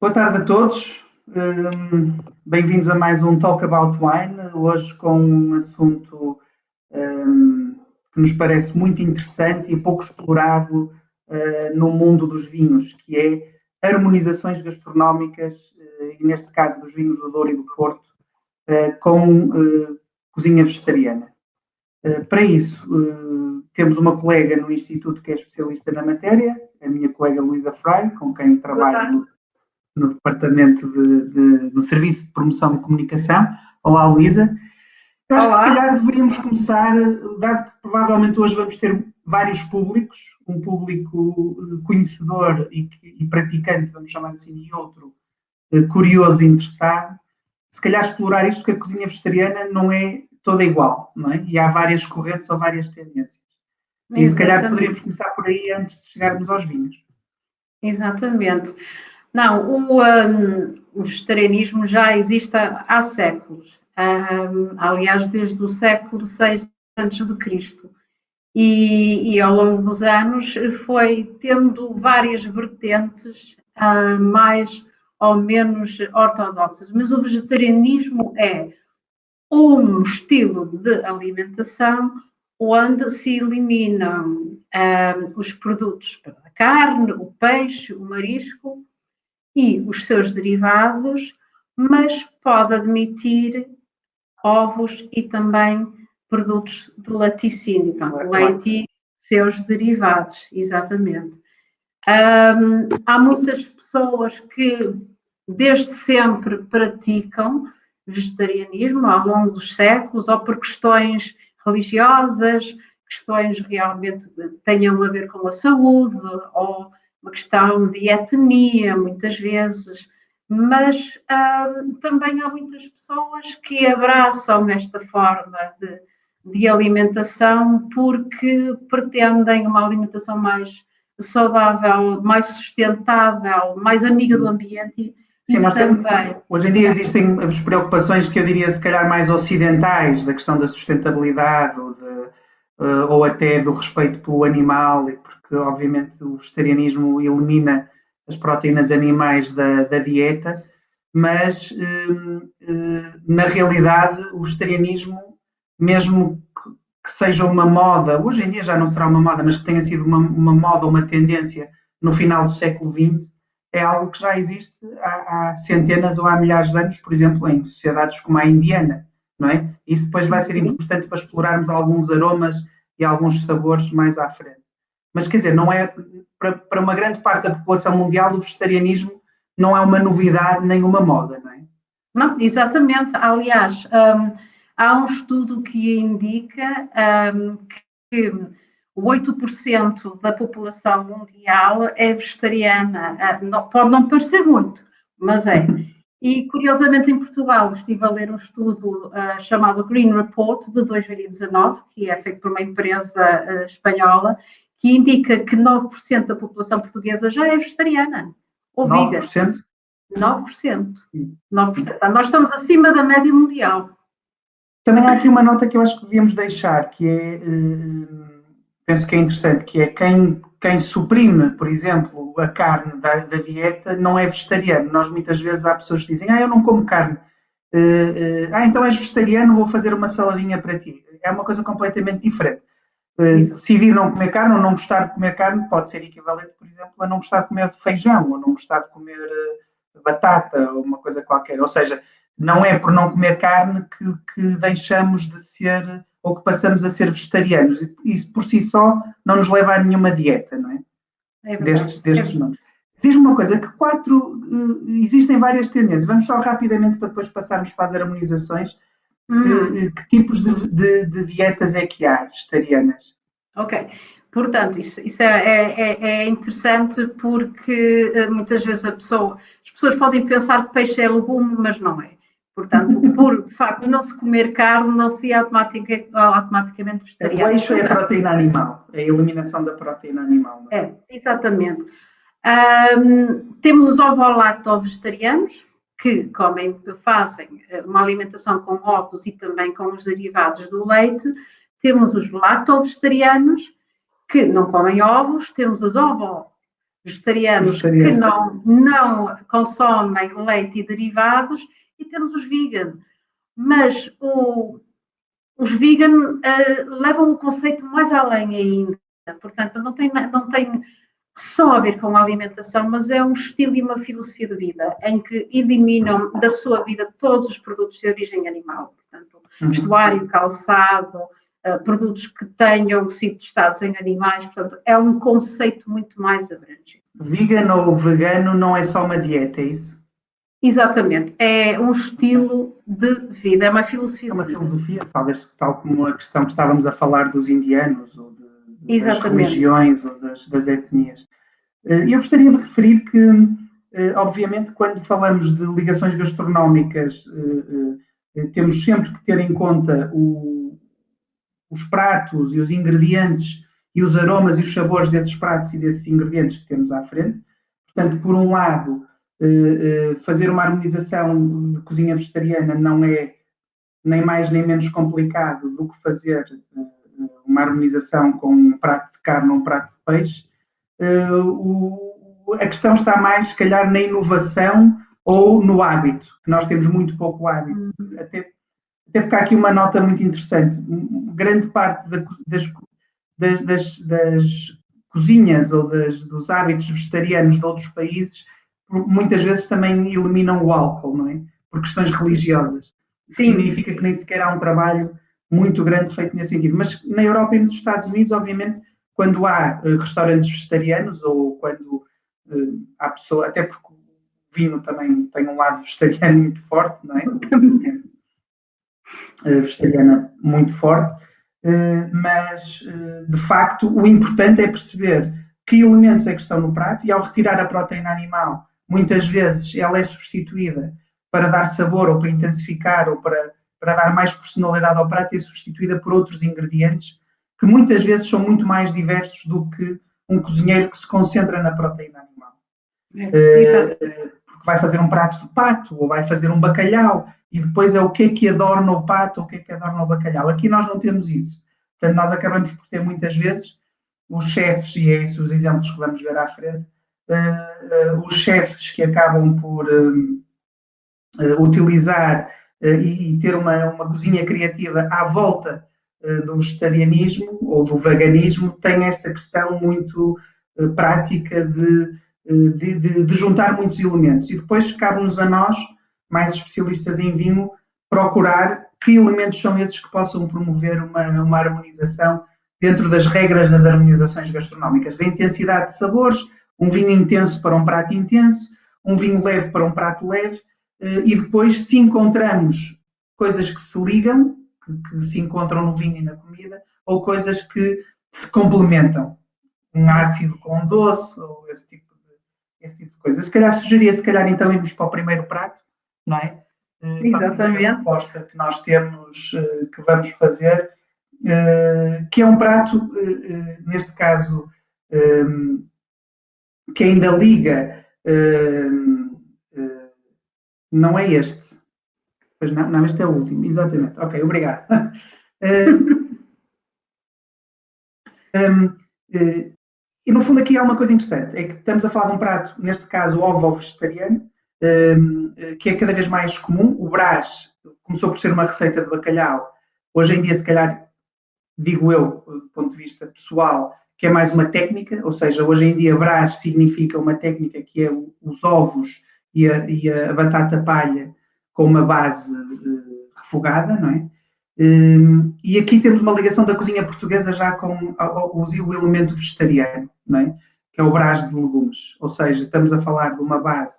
Boa tarde a todos. Bem-vindos a mais um Talk About Wine, hoje com um assunto que nos parece muito interessante e pouco explorado no mundo dos vinhos, que é harmonizações gastronómicas, e neste caso dos vinhos do Douro e do Porto, com cozinha vegetariana. Para isso, temos uma colega no Instituto que é especialista na matéria, a minha colega Luísa Freire, com quem trabalho no departamento no Serviço de Promoção de Comunicação. Olá, Luísa. Eu acho que se calhar deveríamos começar, dado que provavelmente hoje vamos ter vários públicos, um público conhecedor e praticante, vamos chamar assim, e outro curioso e interessado, se calhar explorar isto, porque a cozinha vegetariana não é toda igual, não é? E há várias correntes ou várias tendências. E se calhar poderíamos começar por aí antes de chegarmos aos vinhos. Exatamente. Não, o vegetarianismo já existe há séculos, aliás, desde o século VI a.C. E ao longo dos anos foi tendo várias vertentes mais ou menos ortodoxas, mas o vegetarianismo é um estilo de alimentação onde se eliminam os produtos a carne, o peixe, o marisco e os seus derivados, mas pode admitir ovos e também produtos de laticínio, leite e seus derivados, exatamente. Há muitas pessoas que desde sempre praticam vegetarianismo ao longo dos séculos, ou por questões religiosas, questões realmente que tenham a ver com a saúde, ou uma questão de etnia, muitas vezes, mas também há muitas pessoas que abraçam esta forma de alimentação porque pretendem uma alimentação mais saudável, mais sustentável, mais amiga do ambiente. Sim, hoje em dia existem as preocupações que eu diria se calhar mais ocidentais, da questão da sustentabilidade ou até do respeito pelo animal, porque obviamente o vegetarianismo elimina as proteínas animais da dieta, mas na realidade o vegetarianismo, mesmo que seja uma moda, hoje em dia já não será uma moda, mas que tenha sido uma moda, uma tendência no final do século XX, é algo que já existe há centenas ou há milhares de anos, por exemplo, em sociedades como a indiana, não é? Isso depois vai ser importante para explorarmos alguns aromas e alguns sabores mais à frente. Mas, quer dizer, não é, para uma grande parte da população mundial, o vegetarianismo não é uma novidade nem uma moda, não é? Não, exatamente. Aliás, há um estudo que indica que 8% da população mundial é vegetariana. Pode não parecer muito, mas é. E, curiosamente, em Portugal, estive a ler um estudo chamado Green Report, de 2019, que é feito por uma empresa espanhola, que indica que 9% da população portuguesa já é vegetariana. Ou 9%? 9%. 9%. Nós estamos acima da média mundial. Também há aqui uma nota que eu acho que devíamos deixar, que é, penso que é interessante, que é quem suprime, por exemplo, a carne da dieta não é vegetariano. Nós muitas vezes há pessoas que dizem, eu não como carne. Então és vegetariano, vou fazer uma saladinha para ti. É uma coisa completamente diferente. Decidir não comer carne ou não gostar de comer carne pode ser equivalente, por exemplo, a não gostar de comer feijão ou não gostar de comer batata ou uma coisa qualquer. Ou seja, não é por não comer carne que deixamos de ser ou que passamos a ser vegetarianos. Isso por si só não nos leva a nenhuma dieta, não é? É destes nomes. Diz-me uma coisa, existem várias tendências. Vamos só rapidamente para depois passarmos para as harmonizações. Que tipos de dietas é que há vegetarianas? Ok, portanto, isso é interessante porque muitas vezes as pessoas podem pensar que peixe é legume, mas não é. Portanto, por de facto não se comer carne, não se é automaticamente vegetariano. O eixo é a proteína animal, é a eliminação da proteína animal. Não é? Exatamente. Temos os ovo-lacto-vegetarianos, que fazem uma alimentação com ovos e também com os derivados do leite. Temos os lacto-vegetarianos, que não comem ovos. Temos os vegetarianos que não consomem leite e derivados, e temos os vegan. Mas os vegan levam o conceito mais além ainda. Portanto, não tem só a ver com a alimentação, mas é um estilo e uma filosofia de vida em que eliminam da sua vida todos os produtos de origem animal. Portanto, vestuário, calçado, produtos que tenham sido testados em animais. Portanto, é um conceito muito mais abrangente. Vegan ou vegano não é só uma dieta, é isso? Exatamente, é um estilo de vida, é uma filosofia. É uma filosofia, talvez tal como a questão que estávamos a falar dos indianos, ou das religiões, ou das etnias. Eu gostaria de referir que, obviamente, quando falamos de ligações gastronómicas, temos sempre que ter em conta os pratos e os ingredientes e os aromas e os sabores desses pratos e desses ingredientes que temos à frente. Portanto, por um lado, fazer uma harmonização de cozinha vegetariana não é nem mais nem menos complicado do que fazer uma harmonização com um prato de carne ou um prato de peixe. A questão está mais, se calhar, na inovação ou no hábito, que nós temos muito pouco hábito. Até porque há aqui uma nota muito interessante. Grande parte das cozinhas ou dos hábitos vegetarianos de outros países muitas vezes também eliminam o álcool, não é? Por questões religiosas. Significa que nem sequer há um trabalho muito grande feito nesse sentido. Mas na Europa e nos Estados Unidos, obviamente, quando há restaurantes vegetarianos ou quando há pessoas, até porque o vinho também tem um lado vegetariano muito forte, não é? Vegetariana muito forte, mas de facto o importante é perceber que elementos é que estão no prato e ao retirar a proteína animal, muitas vezes ela é substituída para dar sabor ou para intensificar ou para dar mais personalidade ao prato e é substituída por outros ingredientes que muitas vezes são muito mais diversos do que um cozinheiro que se concentra na proteína animal. Porque vai fazer um prato de pato ou vai fazer um bacalhau e depois é o que é que adorna o pato ou o que é que adorna o bacalhau. Aqui nós não temos isso. Portanto, nós acabamos por ter muitas vezes os chefes, e é isso os exemplos que vamos ver à frente, os chefes que acabam por utilizar e ter uma cozinha criativa à volta do vegetarianismo ou do veganismo, têm esta questão muito prática de juntar muitos elementos. E depois cabe-nos a nós, mais especialistas em vinho, procurar que elementos são esses que possam promover uma harmonização dentro das regras das harmonizações gastronómicas, da intensidade de sabores, um vinho intenso para um prato intenso, um vinho leve para um prato leve, e depois se encontramos coisas que se ligam, que se encontram no vinho e na comida, ou coisas que se complementam, um ácido com um doce, ou esse tipo de coisas. Se calhar sugeria, então, irmos para o primeiro prato, não é? Exatamente. A proposta que nós temos, que vamos fazer, que é um prato, neste caso, que ainda liga, não é este. Pois não, este é o último, exatamente. Ok, obrigado. E no fundo aqui há uma coisa interessante, é que estamos a falar de um prato, neste caso ovo vegetariano, que é cada vez mais comum. O Brás começou por ser uma receita de bacalhau. Hoje em dia, se calhar, digo eu, do ponto de vista pessoal, que é mais uma técnica, ou seja, hoje em dia Brás significa uma técnica que é os ovos e a batata palha com uma base refogada, não é? E aqui temos uma ligação da cozinha portuguesa já com o elemento vegetariano, não é? Que é o Brás de legumes, ou seja, estamos a falar de uma base,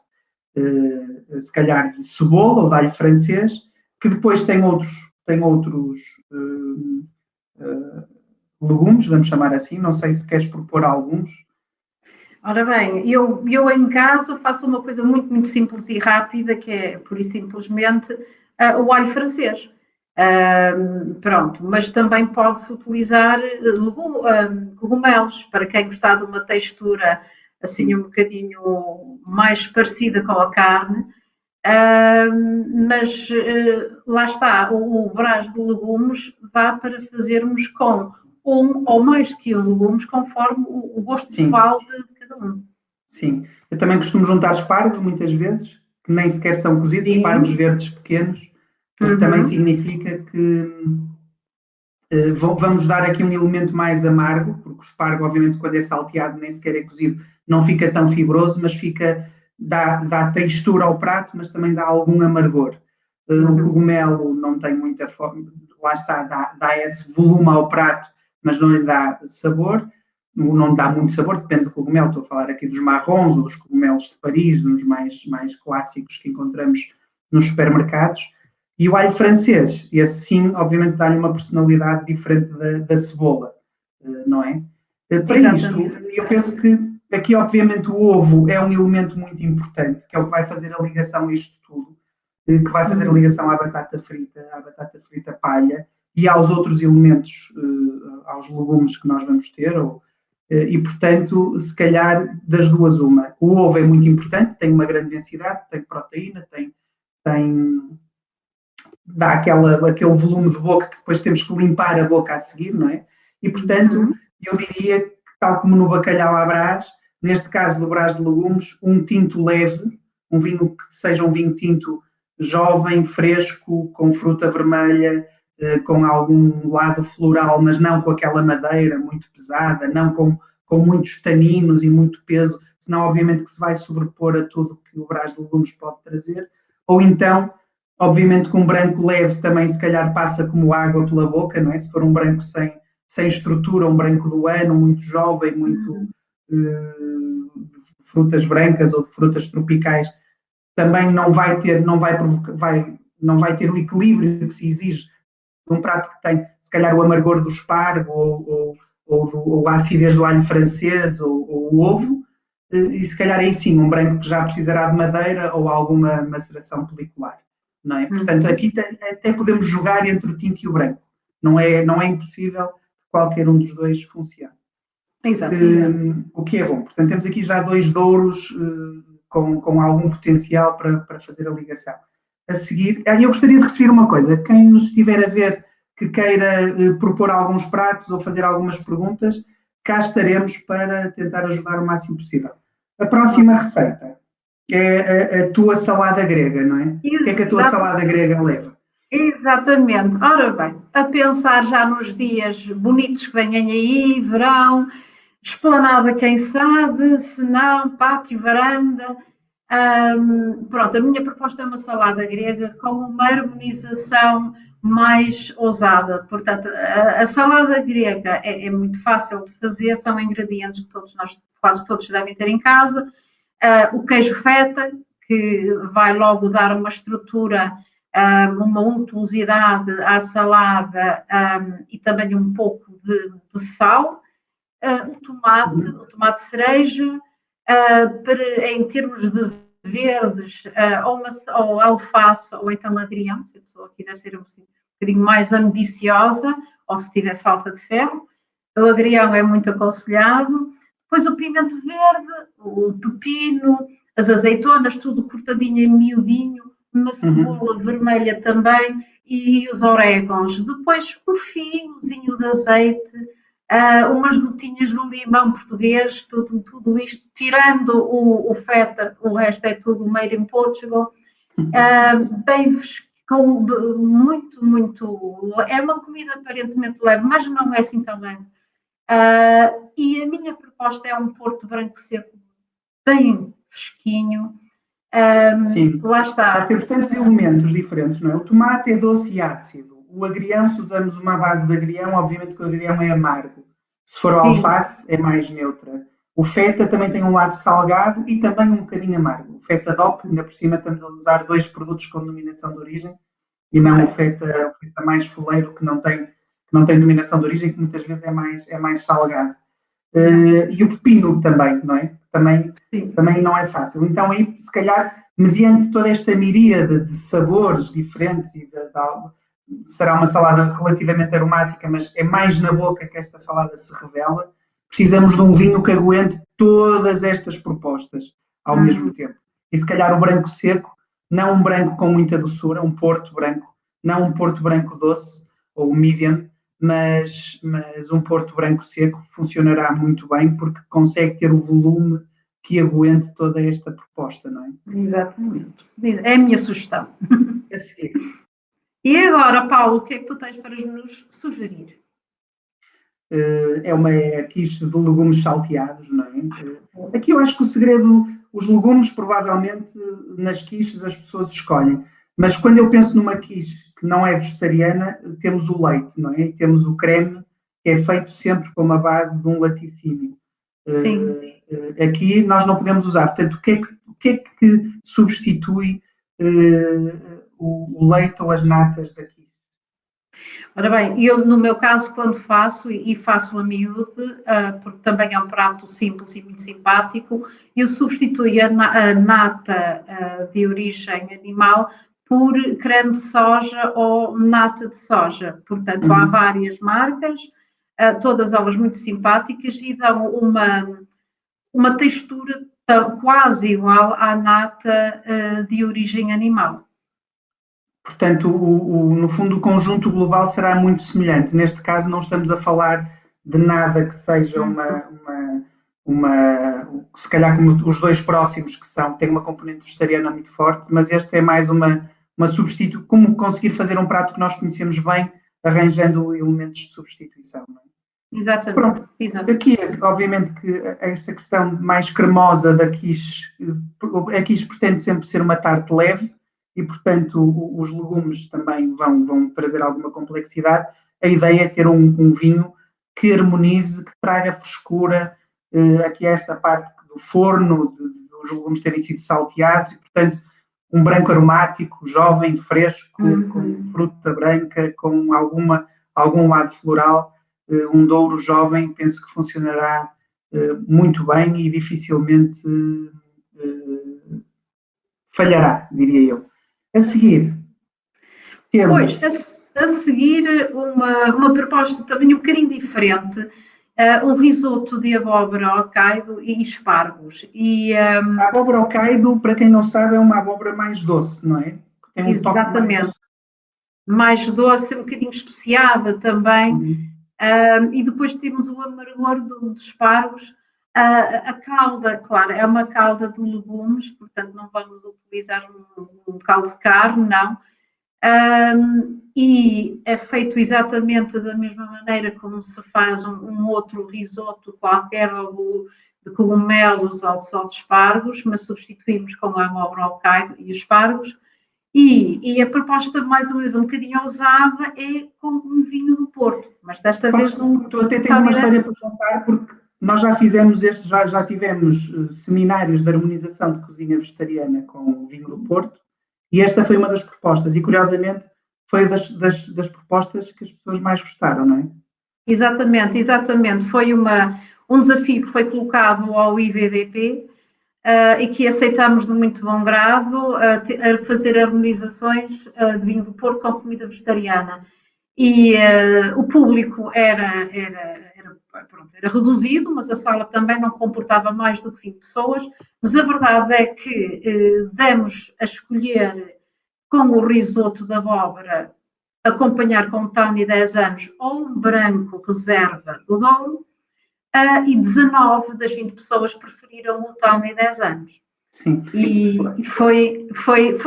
se calhar de cebola ou de alho francês, que depois tem outros legumes, vamos chamar assim, não sei se queres propor alguns. Ora bem, eu em casa faço uma coisa muito, muito simples e rápida, que é, pura e simplesmente, o alho francês. Pronto, mas também pode-se utilizar cogumelos, para quem gostar de uma textura assim um bocadinho mais parecida com a carne. Mas lá está, o Brás de legumes vá para fazermos com um ou mais que um legumes, conforme o gosto pessoal de cada um. sim. Eu também costumo juntar espargos, muitas vezes, que nem sequer são cozidos, Sim. espargos verdes pequenos, porque também significa que vamos dar aqui um elemento mais amargo, porque o espargo, obviamente, quando é salteado, nem sequer é cozido, não fica tão fibroso, mas dá textura ao prato, mas também dá algum amargor. O cogumelo não tem muita forma, lá está, dá esse volume ao prato, mas não lhe dá sabor, não dá muito sabor, depende do cogumelo. Estou a falar aqui dos marrons ou dos cogumelos de Paris, dos mais clássicos que encontramos nos supermercados. E o alho francês, esse sim, obviamente, dá-lhe uma personalidade diferente da cebola, não é? Para isto, eu penso que aqui, obviamente, o ovo é um elemento muito importante, que é o que vai fazer a ligação a isto tudo, que vai fazer a ligação à batata frita palha e aos outros elementos, aos legumes que nós vamos ter, e, portanto, se calhar das duas uma. O ovo é muito importante, tem uma grande densidade, tem proteína, dá aquele volume de boca que depois temos que limpar a boca a seguir, não é? E, portanto, eu diria que, tal como no bacalhau à Brás, neste caso do Brás de legumes, um tinto leve, um vinho que seja um vinho tinto jovem, fresco, com fruta vermelha, com algum lado floral, mas não com aquela madeira muito pesada, não com muitos taninos e muito peso, senão obviamente que se vai sobrepor a tudo que o Brás de legumes pode trazer. Ou então, obviamente que um branco leve também se calhar passa como água pela boca, não é? Se for um branco sem estrutura, um branco do ano, muito jovem, muito frutas brancas ou de frutas tropicais, também não vai ter o equilíbrio que se exige de um prato que tem, se calhar, o amargor do espargo ou a acidez do alho francês ou o ovo, e se calhar aí sim, um branco que já precisará de madeira ou alguma maceração pelicular. Não é? Portanto, aqui até podemos jogar entre o tinto e o branco. Não é impossível que qualquer um dos dois funcione. Exatamente. O que é bom. Portanto, temos aqui já dois douros com algum potencial para fazer a ligação. A seguir, eu gostaria de referir uma coisa. Quem nos estiver a ver que queira propor alguns pratos ou fazer algumas perguntas, cá estaremos para tentar ajudar o máximo possível. A próxima receita é a tua salada grega, não é? O que é que a tua salada grega leva? Exatamente. Ora bem, a pensar já nos dias bonitos que vêm aí, verão, esplanada, quem sabe, se não, pátio, varanda. Pronto, a minha proposta é uma salada grega com uma harmonização mais ousada. Portanto, a salada grega é muito fácil de fazer, são ingredientes que quase todos devem ter em casa. O queijo feta, que vai logo dar uma estrutura, uma untuosidade à salada e também um pouco de sal. O tomate cereja, em termos de verdes, ou alface, ou então agrião, se a pessoa quiser ser um bocadinho mais ambiciosa, ou se tiver falta de ferro. O agrião é muito aconselhado. Depois o pimento verde, o pepino, as azeitonas, tudo cortadinho em miudinho, uma cebola vermelha também e os orégãos. Depois um fiozinho de azeite, umas gotinhas de limão português, tudo isto, tirando o feta, o resto é tudo made in Portugal, bem com muito, é uma comida aparentemente leve, mas não é assim tão leve. E a minha proposta é um Porto Branco seco bem fresquinho. Sim, lá está. Nós temos tantos elementos diferentes, não é? O tomate é doce e ácido. O agrião, se usamos uma base de agrião, obviamente que o agrião é amargo. Se for o alface, é mais neutra. O feta também tem um lado salgado e também um bocadinho amargo. O feta DOP, ainda por cima estamos a usar dois produtos com denominação de origem e não o feta mais foleiro que não tem denominação de origem, que muitas vezes é mais salgado. E o pepino também, não é? Também não é fácil. Então aí, se calhar, mediante toda esta miríade de sabores diferentes será uma salada relativamente aromática, mas é mais na boca que esta salada se revela. Precisamos de um vinho que aguente todas estas propostas ao mesmo tempo. E se calhar o branco seco, não um branco com muita doçura, um porto branco, não um porto branco doce ou medium, mas um porto branco seco funcionará muito bem porque consegue ter o volume que aguente toda esta proposta, não é? Exatamente. É a minha sugestão. A seguir. E agora, Paulo, o que é que tu tens para nos sugerir? É uma quiche de legumes salteados, não é? Aqui eu acho que o segredo, os legumes, provavelmente, nas quiches as pessoas escolhem. Mas quando eu penso numa quiche que não é vegetariana, temos o leite, não é? E temos o creme, que é feito sempre com uma base de um laticínio. Sim. Aqui nós não podemos usar. Portanto, o que é que substitui o leite ou as natas da quiche? Ora bem, eu no meu caso, quando faço, e faço a miúde, porque também é um prato simples e muito simpático, eu substituo a nata de origem animal por creme de soja ou nata de soja. Portanto, há várias marcas, todas elas muito simpáticas e dão uma textura quase igual à nata de origem animal. Portanto, no fundo, o conjunto global será muito semelhante. Neste caso, não estamos a falar de nada que seja se calhar como os dois próximos que têm uma componente vegetariana muito forte, mas este é mais uma substituição, como conseguir fazer um prato que nós conhecemos bem, arranjando elementos de substituição. Não é? Exatamente. Pronto. Aqui, obviamente, que esta questão mais cremosa da quiche, a quiche pretende sempre ser uma tarte leve, e, portanto, os legumes também vão trazer alguma complexidade. A ideia é ter um vinho que harmonize, que traga frescura, aqui esta parte do forno, dos legumes terem sido salteados, e, portanto, um branco aromático, jovem, fresco, com fruta branca, com algum lado floral, um douro jovem, penso que funcionará muito bem e dificilmente falhará, diria eu. A seguir, temos... Pois, a seguir uma proposta também um bocadinho diferente, um risoto de abóbora ao caldo e espargos. A abóbora ao caldo, para quem não sabe, é uma abóbora mais doce, não é? Tem um exatamente. Toque mais doce, um bocadinho especiada também. E depois temos o amargor dos espargos. A calda, claro, é uma calda de legumes, portanto não vamos utilizar um caldo de carne, não. E é feito exatamente da mesma maneira como se faz um outro risoto qualquer, ou de cogumelos ou só de espargos, mas substituímos com a abóbora ao caldo e os espargos. E a proposta, mais ou menos, um bocadinho ousada, é com um vinho do Porto, mas desta vez Tu até tens uma história para contar, porque nós já fizemos já tivemos seminários de harmonização de cozinha vegetariana com o vinho do Porto, e esta foi uma das propostas, e curiosamente foi das propostas que as pessoas mais gostaram, não é? Exatamente. Foi um desafio que foi colocado ao IVDP, e que aceitamos de muito bom grado, a fazer harmonizações de vinho do Porto com comida vegetariana. E o público era reduzido, mas a sala também não comportava mais do que 20 pessoas. Mas a verdade é que demos a escolher com o risoto da abóbora, acompanhar com um Tawny 10 anos ou um branco reserva do Douro, e 19 das 20 pessoas preferiram o Tawny 10 anos. Sim. E foi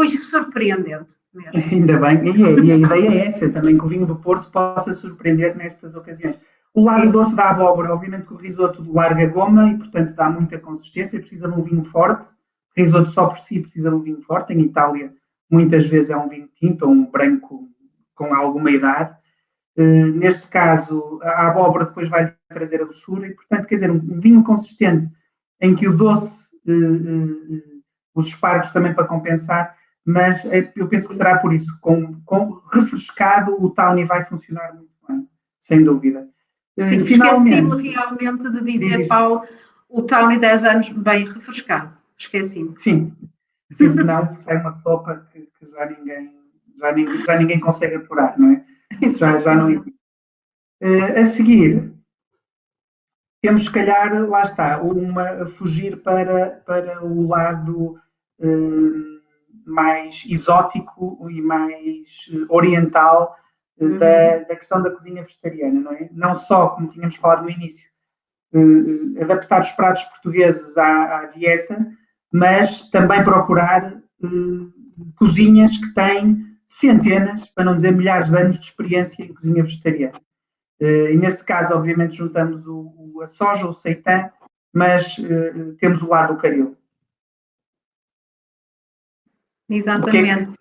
surpreendente mesmo. Ainda bem, e a ideia é essa, também que o vinho do Porto possa surpreender nestas ocasiões. O lado doce da abóbora, obviamente que o risoto larga goma e, portanto, dá muita consistência, precisa de um vinho forte. O risoto só por si precisa de um vinho forte. Em Itália, muitas vezes é um vinho tinto ou um branco com alguma idade. Neste caso, a abóbora depois vai trazer a doçura e, portanto, quer dizer, um vinho consistente em que o doce, os espargos também para compensar, mas eu penso que será por isso. Com refrescado, o Tawny vai funcionar muito bem, sem dúvida. Sim, esqueci-me realmente de dizer, Paulo, o Tawny 10 anos bem refrescado. Esqueci-me. Sim, senão sai uma sopa que já ninguém consegue apurar, não é? Isso já não existe. A seguir, temos, se calhar, lá está, a fugir para o lado mais exótico e mais oriental da questão da cozinha vegetariana, não é? Não só, como tínhamos falado no início, adaptar os pratos portugueses à dieta, mas também procurar cozinhas que têm centenas, para não dizer milhares de anos de experiência em cozinha vegetariana. E neste caso, obviamente, juntamos a soja, o seitan, mas temos o lado do caril. Exatamente.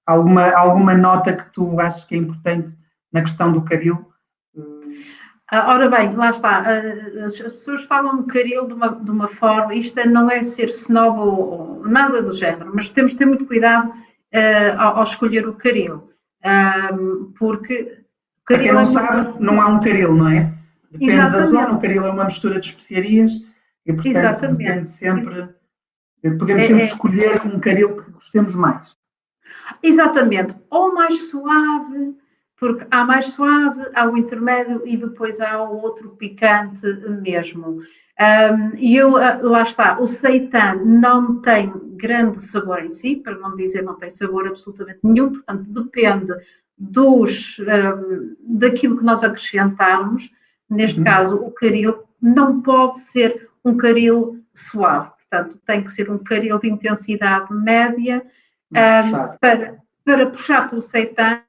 Alguma nota que tu achas que é importante na questão do caril? Ora bem, lá está. As pessoas falam de caril de uma forma, isto não é ser snob ou nada do género, mas temos de ter muito cuidado ao escolher o caril. Porque o para quem não sabe, não há um caril, não é? Depende Exatamente. Da zona, o caril é uma mistura de especiarias e, portanto, Exatamente. Depende sempre, podemos sempre escolher um caril que gostemos mais. Exatamente. Ou mais suave, porque há mais suave, há o intermédio e depois há o outro picante mesmo. E lá está, o seitan não tem grande sabor em si, para não dizer não tem sabor absolutamente nenhum, portanto depende daquilo que nós acrescentarmos. Neste caso, o caril não pode ser um caril suave, portanto tem que ser um caril de intensidade média para puxar pelo seitan,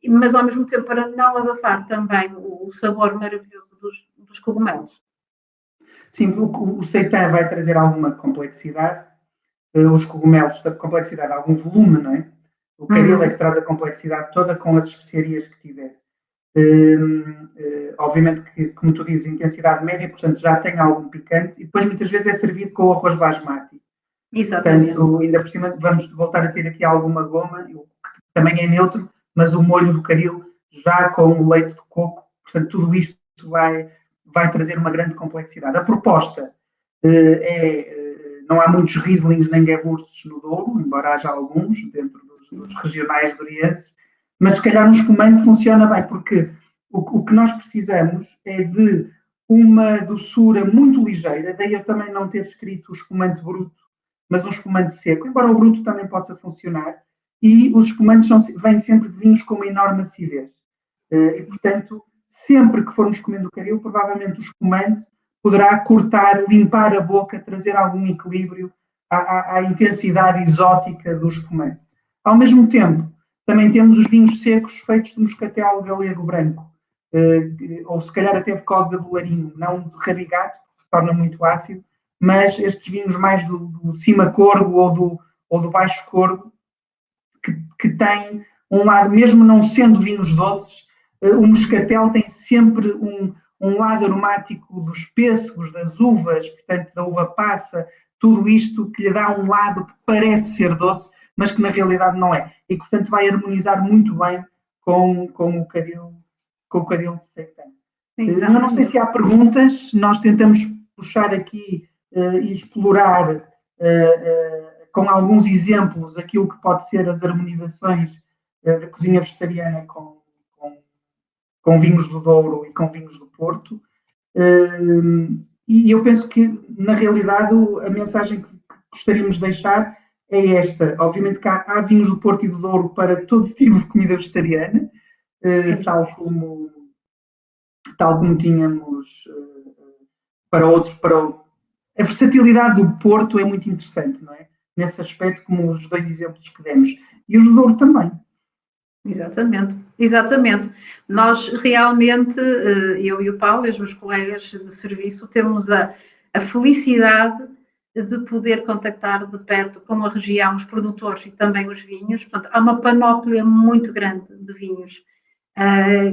mas ao mesmo tempo para não abafar também o sabor maravilhoso dos cogumelos. Sim, o seitan vai trazer alguma complexidade, os cogumelos, a complexidade, algum volume, não é? O caril é que traz a complexidade toda com as especiarias que tiver. Obviamente que, como tu dizes, intensidade média, portanto já tem algum picante e depois muitas vezes é servido com o arroz basmati. Exatamente. Portanto, ainda por cima vamos voltar a ter aqui alguma goma, que também é neutro, mas o molho do caril já com o leite de coco, portanto tudo isto vai trazer uma grande complexidade. A proposta não há muitos Rieslings nem Gewürzes no Douro, embora haja alguns dentro dos regionais dorienses, mas se calhar um espumante funciona bem, porque o que nós precisamos é de uma doçura muito ligeira, daí eu também não ter escrito o espumante bruto, mas um espumante seco, embora o bruto também possa funcionar, e os espumantes vêm sempre de vinhos com uma enorme acidez. E, portanto, sempre que formos comendo o caril, provavelmente o espumante poderá cortar, limpar a boca, trazer algum equilíbrio à intensidade exótica do espumante. Ao mesmo tempo, também temos os vinhos secos feitos de moscatel galego branco, ou se calhar até de códega do Larinho, não de rabigato, porque se torna muito ácido, mas estes vinhos mais do cima corgo ou do baixo corgo, que têm um lado, mesmo não sendo vinhos doces, o moscatel tem sempre um lado aromático dos pêssegos, das uvas, portanto da uva passa, tudo isto que lhe dá um lado que parece ser doce, mas que na realidade não é. E portanto vai harmonizar muito bem com o caril de seitan. Eu não sei se há perguntas, nós tentamos puxar aqui e explorar com alguns exemplos aquilo que pode ser as harmonizações da cozinha vegetariana com vinhos do Douro e com vinhos do Porto. E eu penso que, na realidade, a mensagem que gostaríamos de deixar é esta. Obviamente que há vinhos do Porto e do Douro para todo tipo de comida vegetariana, tal como tínhamos para outros. A versatilidade do Porto é muito interessante, não é? Nesse aspecto, como os dois exemplos que demos. E os do Douro também. Exatamente. Nós realmente, eu e o Paulo e os meus colegas de serviço, temos a felicidade de poder contactar de perto com a região, os produtores e também os vinhos. Portanto, há uma panóplia muito grande de vinhos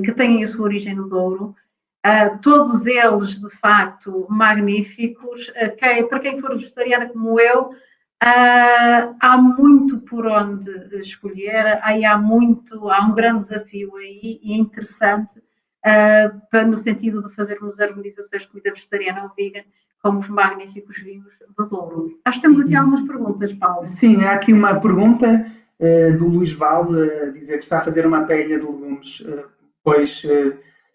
que têm a sua origem no Douro. Todos eles, de facto, magníficos. Para quem for vegetariana como eu, há muito por onde escolher, há um grande desafio aí e interessante no sentido de fazermos harmonizações de comida vegetariana ou vegan com os magníficos vinhos do Douro. Acho que temos aqui algumas perguntas, Paulo. Sim, há aqui uma pergunta do Luís Val, a dizer que está a fazer uma paella de legumes, pois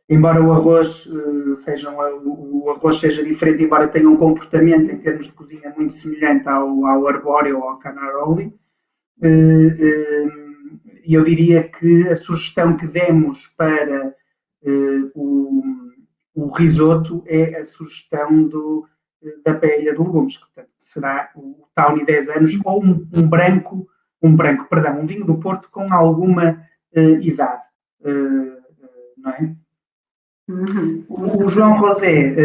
embora o arroz seja diferente, embora tenha um comportamento em termos de cozinha muito semelhante ao arbóreo ou ao canaroli, e eu diria que a sugestão que demos para o risoto é a sugestão da paella de legumes, portanto, será o Tawny 10 anos ou um vinho do Porto com alguma idade, não é? Uhum. O João José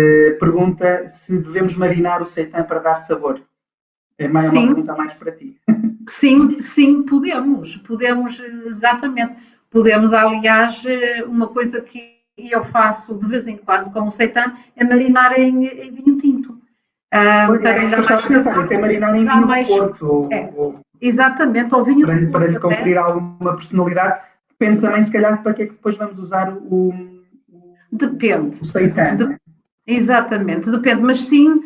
pergunta se devemos marinar o seitan para dar sabor. É uma pergunta mais para ti. Sim, podemos, exatamente. Podemos, aliás, uma coisa que eu faço de vez em quando com o seitan é marinar em vinho tinto. Para lhe dar mais sabor. Até marinar em vinho do Porto. Exatamente, ou vinho do Porto. Para lhe conferir alguma personalidade. Depende também, se calhar, para que é que depois vamos usar o seitan. Exatamente, depende. Mas sim,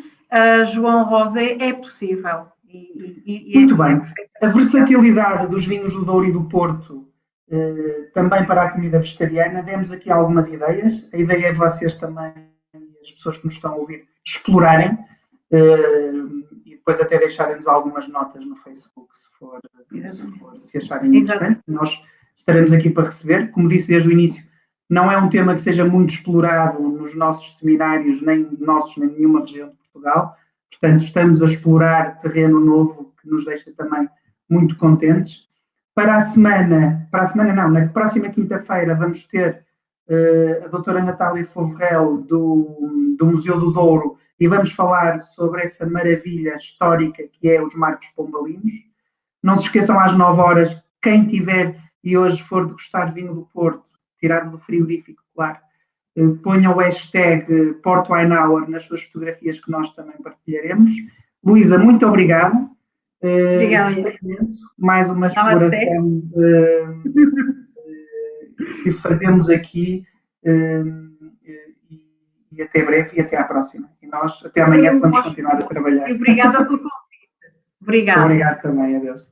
João Rosé é possível. Muito bem. A versatilidade dos vinhos do Douro e do Porto também para a comida vegetariana, demos aqui algumas ideias. A ideia é vocês também, as pessoas que nos estão a ouvir, explorarem e depois até deixarem-nos algumas notas no Facebook, se acharem interessante. Nós estaremos aqui para receber. Como disse desde o início, não é um tema que seja muito explorado nos nossos seminários, nem nossos, nem nenhuma região de Portugal. Portanto, estamos a explorar terreno novo que nos deixa também muito contentes. Na próxima quinta-feira vamos ter a doutora Natália Foverel do Museu do Douro e vamos falar sobre essa maravilha histórica que é os Marcos Pombalinos. Não se esqueçam, às 9 horas, quem tiver e hoje for degustar vinho do Porto, tirado do frigorífico, claro, ponha o hashtag Porto Wine nas suas fotografias que nós também partilharemos. Luísa, muito obrigado. Gostei imenso. Mais uma exploração que fazemos aqui e até breve e até à próxima. E nós até amanhã vamos continuar a trabalhar. Obrigada pelo convite. Obrigada. Obrigado também, adeus.